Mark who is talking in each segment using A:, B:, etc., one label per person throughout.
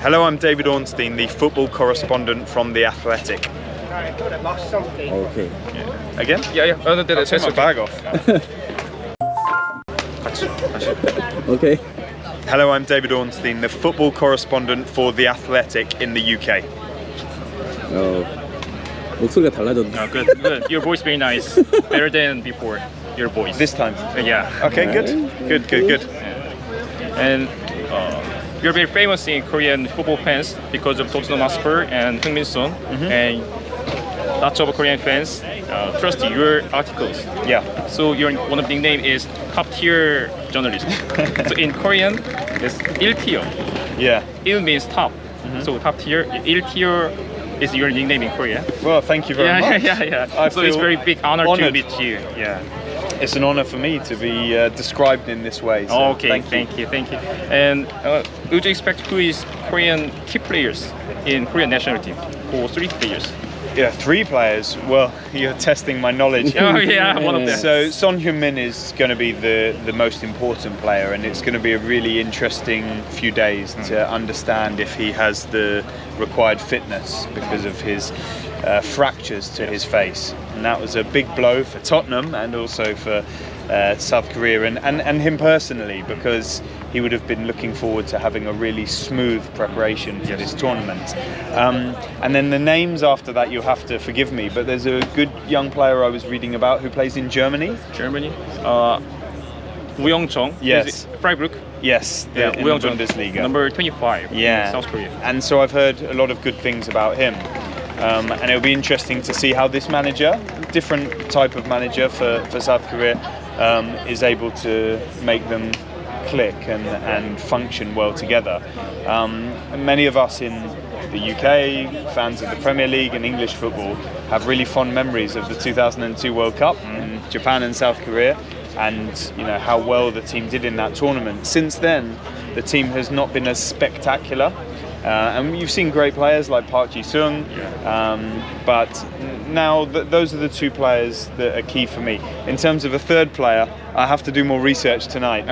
A: Hello, I'm David Ornstein, the football correspondent from The Athletic.
B: Okay.
A: Yeah. Again?
C: Yeah. Oh, no,
A: I'll take my bag off.
B: Okay.
A: Hello, I'm David Ornstein, the football correspondent for The Athletic in the UK.
B: 목소리가 달라졌네.
C: Oh, good. Your voice very nice. Better than before. Your voice.
A: This time?
C: Yeah.
A: Okay, good. Good.
C: And you're very famous in Korean football fans because of Tottenham Hotspur and Heung-min Son. And lots of Korean fans trust your articles.
A: Yeah.
C: So your one of the nickname is top tier journalist. So in Korean, it's 1티어.
A: Yeah.
C: 1 means top. So top tier, 1티어 is your nickname in Korea.
A: Well, thank you very much.
C: Yeah. So it's very big honor to meet you. Yeah.
A: It's an honor for me to be described in this way. So
C: Okay, thank you. And would you expect who is Korean key players in Korean national team? Or 3 players?
A: Yeah, 3 players. Well, you're testing my knowledge.
C: Oh yeah, one of them.
A: So Son Heung-min is going to be the most important player, and it's going to be a really interesting few days to understand if he has the required fitness because of his fractures to his face. And that was a big blow for Tottenham and also for South Korea and him personally, because he would have been looking forward to having a really smooth preparation for this tournament. And then the names after that, you'll have to forgive me, but there's a good young player I was reading about who plays in Germany.
C: Woo Young-jung.
A: Yes.
C: Freiburg.
A: Yes, in the Bundesliga.
C: Number 25.
A: Yeah.
C: South Korea.
A: And so I've heard a lot of good things about him. And it'll be interesting to see how this manager, different type of manager for South Korea, is able to make them click and function well together. Many of us in the UK, fans of the Premier League and English football, have really fond memories of the 2002 World Cup in Japan and South Korea, and how well the team did in that tournament. Since then, the team has not been as spectacular. And you've seen great players like Park Ji-sung, but now those are the 2 players that are key for me. In terms of a 3rd player, I have to do more research tonight.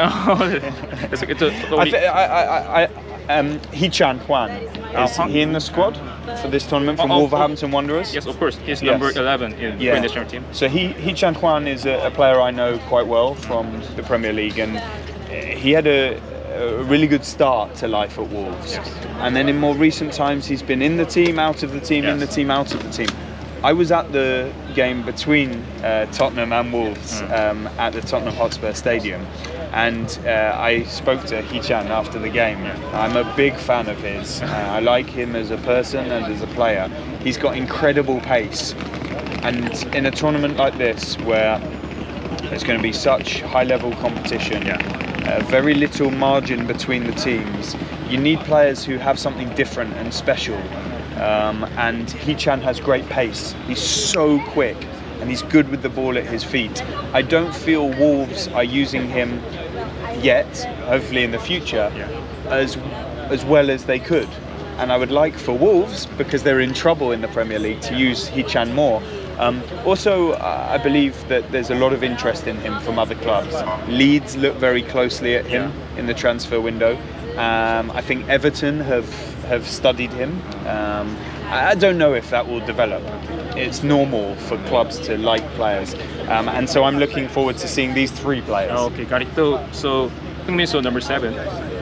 A: Hee-chan Hwan, is he in the squad for this tournament from Wolverhampton Wanderers?
C: Yes, of course. He's number 11 in the national team.
A: So Hee-chan Hwan is a player I know quite well from the Premier League, and he had a really good start to life at Wolves.
C: Yes.
A: And then in more recent times he's been in the team, out of the team, in the team, out of the team. I was at the game between Tottenham and Wolves at the Tottenham Hotspur Stadium, and I spoke to Hee-chan after the game. I'm a big fan of his. I like him as a person and as a player. He's got incredible pace, and in a tournament like this where there's going to be such high-level competition, very little margin between the teams, you need players who have something different and special. And Hee-chan has great pace. He's so quick and he's good with the ball at his feet. I don't feel Wolves are using him yet, hopefully in the future, as well as they could. And I would like for Wolves, because they're in trouble in the Premier League, to use Hee-chan more. Also, I believe that there's a lot of interest in him from other clubs. Leeds look very closely at him in the transfer window. I think Everton have studied him. I don't know if that will develop. It's normal for clubs to like players. And so I'm looking forward to seeing these 3 players.
C: Okay, got it. So Heung-min Son, number 7,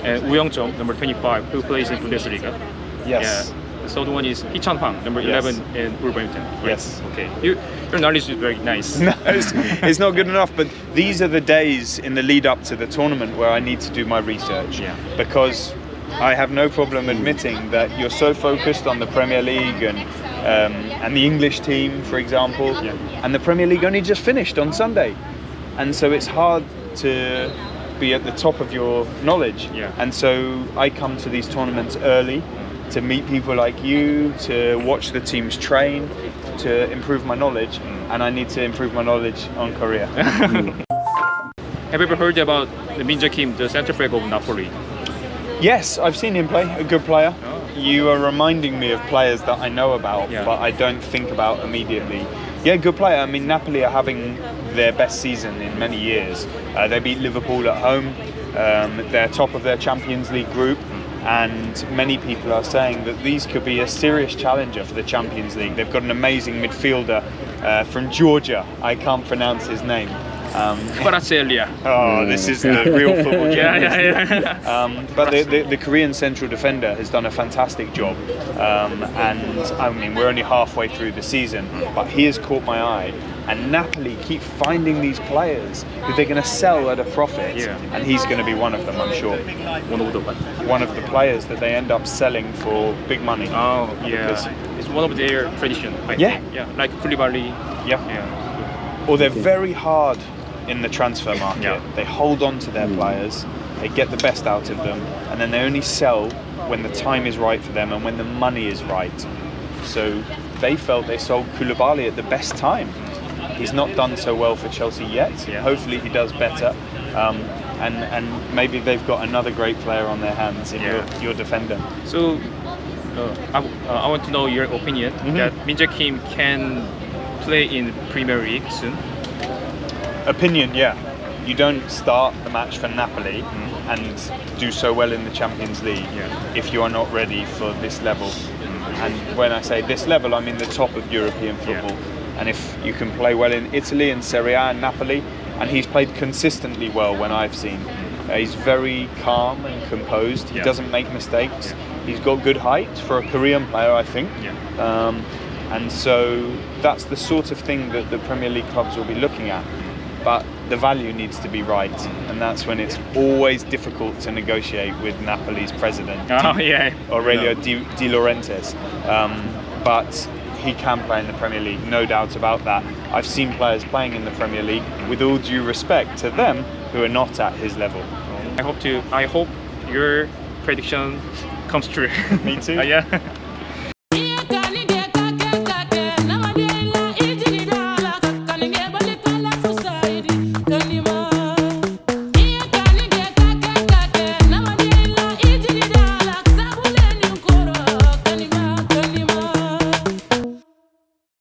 C: and Woo Young-jung, number 25, who plays in Bundesliga.
A: Yes.
C: Yeah. So the one is Hee-chan Hwang, number 11 in Wolverhampton. Right?
A: Yes.
C: Okay. Your knowledge is very nice.
A: No, it's not good enough, but these are the days in the lead up to the tournament where I need to do my research. Because I have no problem admitting that you're so focused on the Premier League and the English team, for example, and the Premier League only just finished on Sunday. And so it's hard to be at the top of your knowledge. And so I come to these tournaments early to meet people like you, to watch the teams train, to improve my knowledge, and I need to improve my knowledge on Korea.
C: Have you ever heard about the Min Jae-kim, the centre back of Napoli?
A: Yes, I've seen him play, a good player. You are reminding me of players that I know about, but I don't think about immediately. Yeah, good player. I mean, Napoli are having their best season in many years. They beat Liverpool at home. They're top of their Champions League group. and many people are saying that these could be a serious challenger for the Champions League. They've got an amazing midfielder from Georgia. I can't pronounce his name. Oh, this is the real football game. But the Korean central defender has done a fantastic job, and I mean we're only halfway through the season, but he has caught my eye. And Napoli keep finding these players who they're going to sell at a profit, and he's going to be one of them, I'm sure. One of the players that they end up selling for big money.
C: Oh, yeah. It's one of their tradition, I think. Yeah, like Koulibaly.
A: Yeah. Or they're very hard in the transfer market.
C: Yeah.
A: They hold on to their players, they get the best out of them, and then they only sell when the time is right for them and when the money is right. So they felt they sold Koulibaly at the best time. He's not done so well for Chelsea yet. Hopefully he does better, and maybe they've got another great player on their hands in your defender.
C: So I want to know your opinion that Min-jae Kim can play in Premier League soon.
A: Opinion, yeah. You don't start the match for Napoli and do so well in the Champions League if you are not ready for this level. And when I say this level, I mean the top of European football. And if you can play well in Italy and Serie A and Napoli, and he's played consistently well when I've seen. He's very calm and composed. He doesn't make mistakes. He's got good height for a Korean player, I think. And so that's the sort of thing that the Premier League clubs will be looking at. But the value needs to be right, and that's when it's always difficult to negotiate with Napoli's president, Aurelio Di Laurentiis. But he can play in the Premier League, no doubt about that. I've seen players playing in the Premier League, with all due respect to them, who are not at his level.
C: I hope your prediction comes true.
A: Me too.
C: Yeah.